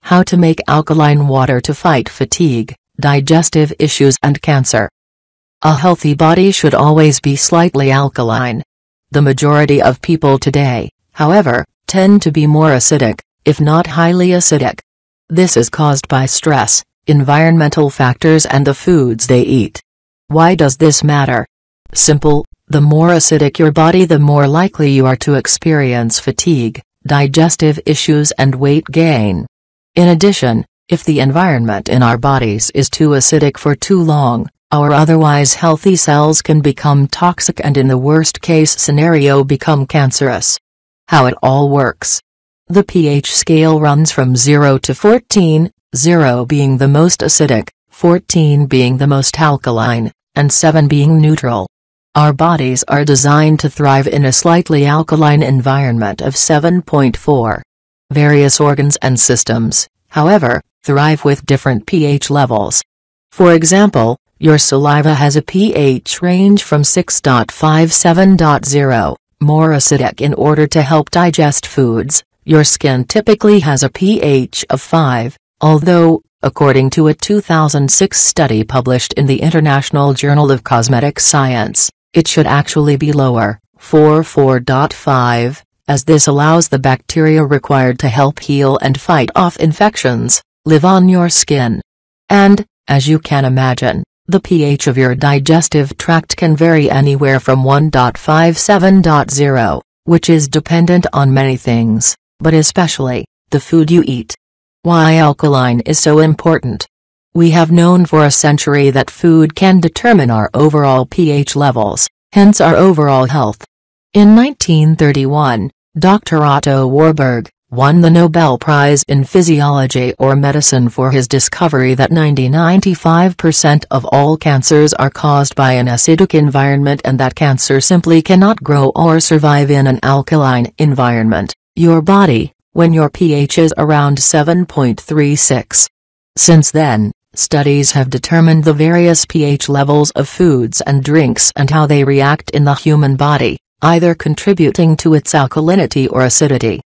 How to make alkaline water to fight fatigue, digestive issues and cancer. A healthy body should always be slightly alkaline. The majority of people today, however, tend to be more acidic, if not highly acidic. This is caused by stress, environmental factors and the foods they eat. Why does this matter? Simple, the more acidic your body, the more likely you are to experience fatigue, digestive issues and weight gain. In addition, if the environment in our bodies is too acidic for too long, our otherwise healthy cells can become toxic and in the worst case scenario become cancerous. How it all works. The pH scale runs from 0 to 14, 0 being the most acidic, 14 being the most alkaline, and 7 being neutral. Our bodies are designed to thrive in a slightly alkaline environment of 7.4. Various organs and systems, however, thrive with different pH levels. For example, your saliva has a pH range from 6.57.0, more acidic in order to help digest foods. Your skin typically has a pH of 5, although, according to a 2006 study published in the International Journal of Cosmetic Science, it should actually be lower, 4.5, as this allows the bacteria required to help heal and fight off infections, live on your skin. And, as you can imagine, the pH of your digestive tract can vary anywhere from 1.57.0, which is dependent on many things, but especially, the food you eat. Why alkaline is so important. We have known for a century that food can determine our overall pH levels, hence our overall health. In 1931, Dr. Otto Warburg won the Nobel Prize in Physiology or Medicine for his discovery that 95% of all cancers are caused by an acidic environment and that cancer simply cannot grow or survive in an alkaline environment, your body, when your pH is around 7.36. Since then, studies have determined the various pH levels of foods and drinks and how they react in the human body, either contributing to its alkalinity or acidity.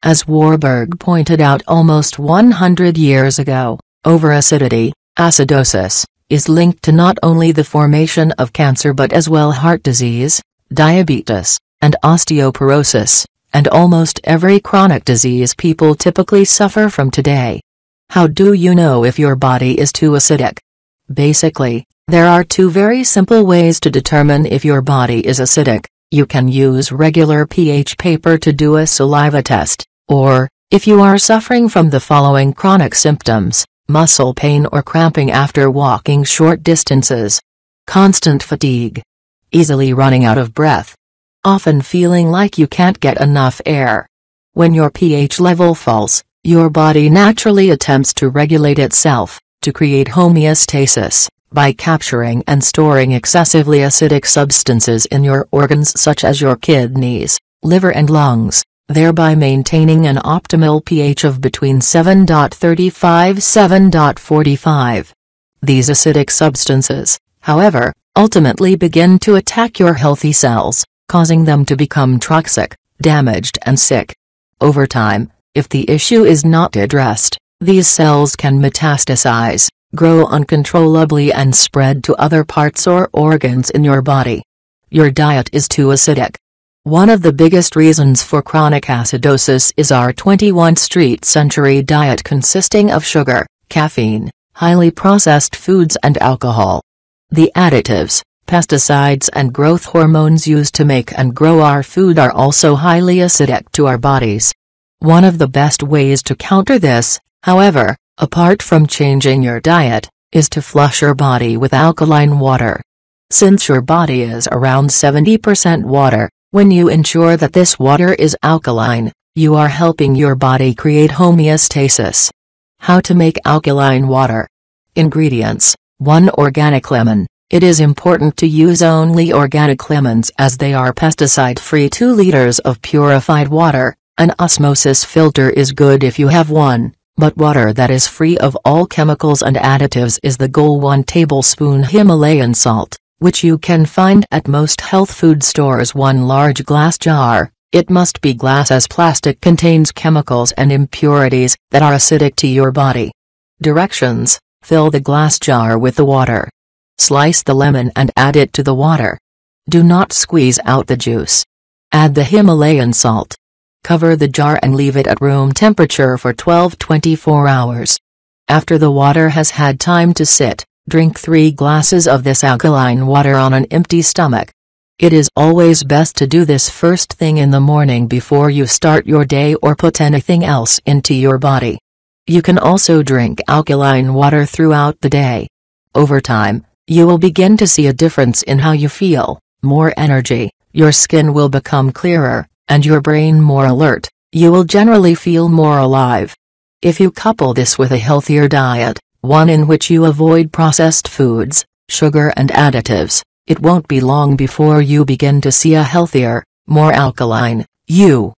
As Warburg pointed out almost 100 years ago, overacidity, acidosis, is linked to not only the formation of cancer but as well heart disease, diabetes, and osteoporosis, and almost every chronic disease people typically suffer from today. How do you know if your body is too acidic? Basically, there are two very simple ways to determine if your body is acidic. You can use regular pH paper to do a saliva test, or, if you are suffering from the following chronic symptoms, muscle pain or cramping after walking short distances, constant fatigue, easily running out of breath, often feeling like you can't get enough air. When your pH level falls, your body naturally attempts to regulate itself, to create homeostasis, by capturing and storing excessively acidic substances in your organs such as your kidneys, liver and lungs, thereby maintaining an optimal pH of between 7.35–7.45. These acidic substances, however, ultimately begin to attack your healthy cells, causing them to become toxic, damaged and sick. Over time, if the issue is not addressed, these cells can metastasize, grow uncontrollably and spread to other parts or organs in your body. Your diet is too acidic. One of the biggest reasons for chronic acidosis is our 21st century diet consisting of sugar, caffeine, highly processed foods and alcohol. The additives, pesticides and growth hormones used to make and grow our food are also highly acidic to our bodies. One of the best ways to counter this, however, apart from changing your diet, is to flush your body with alkaline water. Since your body is around 70% water, when you ensure that this water is alkaline, you are helping your body create homeostasis. How to make alkaline water. Ingredients: 1 organic lemon. It is important to use only organic lemons as they are pesticide-free. 2 liters of purified water. An osmosis filter is good if you have one, but water that is free of all chemicals and additives is the goal. 1 tablespoon Himalayan salt, which you can find at most health food stores. 1 large glass jar, It must be glass, as plastic contains chemicals and impurities that are acidic to your body. Directions: fill the glass jar with the water. Slice the lemon and add it to the water. Do not squeeze out the juice. Add the Himalayan salt. Cover the jar and leave it at room temperature for 12–24 hours. After the water has had time to sit, drink 3 glasses of this alkaline water on an empty stomach. It is always best to do this first thing in the morning before you start your day or put anything else into your body. You can also drink alkaline water throughout the day. Over time, you will begin to see a difference in how you feel: more energy, your skin will become clearer, and your brain more alert. You will generally feel more alive. If you couple this with a healthier diet, one in which you avoid processed foods, sugar and additives, it won't be long before you begin to see a healthier, more alkaline you.